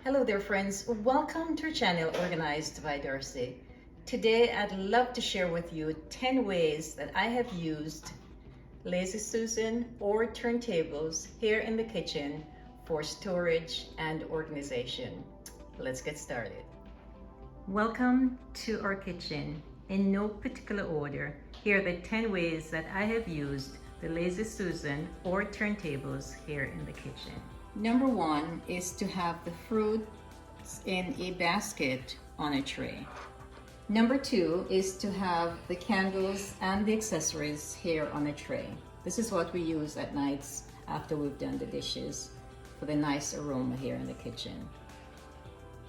Hello there friends, welcome to our channel Organized by Darcy. Today I'd love to share with you 10 ways that I have used Lazy Susan or turntables here in the kitchen for storage and organization. Let's get started. Welcome to our kitchen. In no particular order, here are the 10 ways that I have used the Lazy Susan or turntables here in the kitchen. Number one is to have the fruits in a basket on a tray. Number two is to have the candles and the accessories here on a tray. This is what we use at nights after we've done the dishes for the nice aroma here in the kitchen.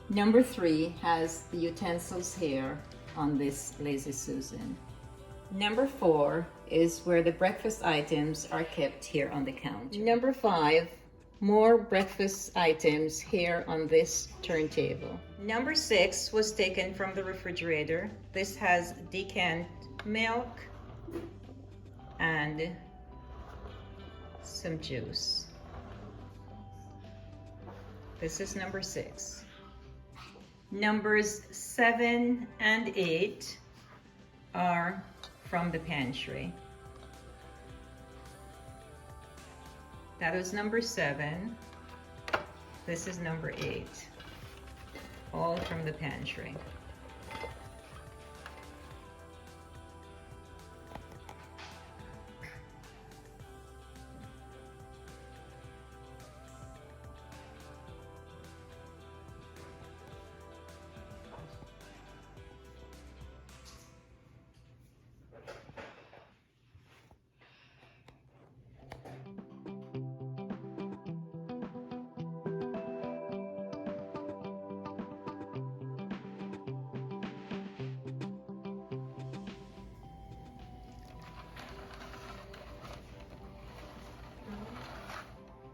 Number three has the utensils here on this Lazy Susan. Number four is where the breakfast items are kept here on the counter. Number five, more breakfast items here on this turntable. Number six was taken from the refrigerator. This has decant milk and some juice. This is number six. Numbers 7 and 8 are from the pantry. That was number 7. This is number 8. All from the pantry.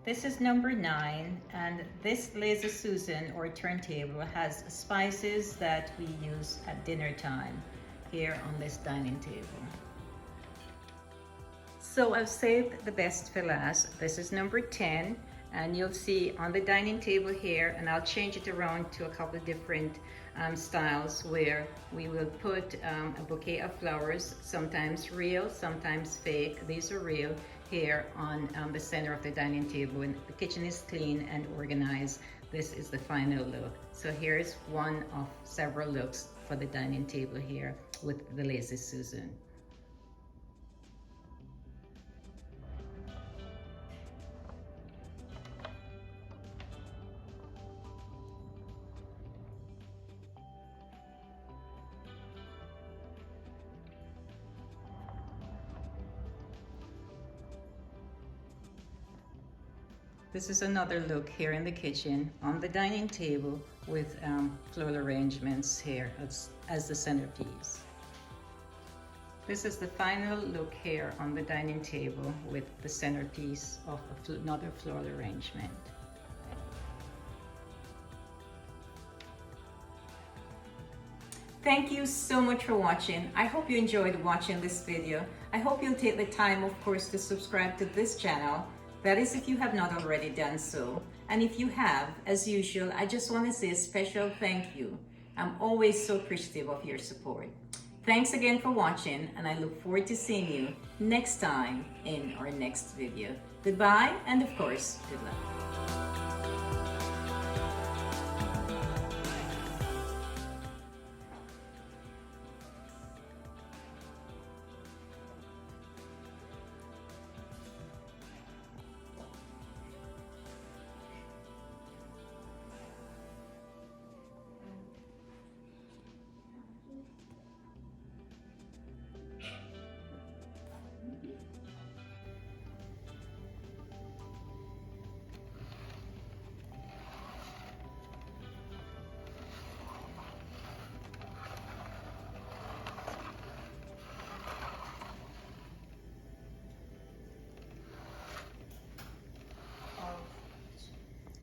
This is number 9, and this Lazy Susan or turntable has spices that we use at dinner time here on this dining table. So I've saved the best for last. This is number 10, and you'll see on the dining table here, and I'll change it around to a couple of different styles where we will put a bouquet of flowers, sometimes real, sometimes fake. These are real, here on the center of the dining table. When the kitchen is clean and organized, this is the final look. So here's one of several looks for the dining table here with the Lazy Susan. This is another look here in the kitchen on the dining table with floral arrangements here as the centerpiece. This is the final look here on the dining table with the centerpiece of another floral arrangement. Thank you so much for watching. I hope you enjoyed watching this video. I hope you'll take the time, of course, to subscribe to this channel. That is if you have not already done so. And if you have, as usual, I just want to say a special thank you. I'm always so appreciative of your support. Thanks again for watching, and I look forward to seeing you next time in our next video. Goodbye, and of course, good luck.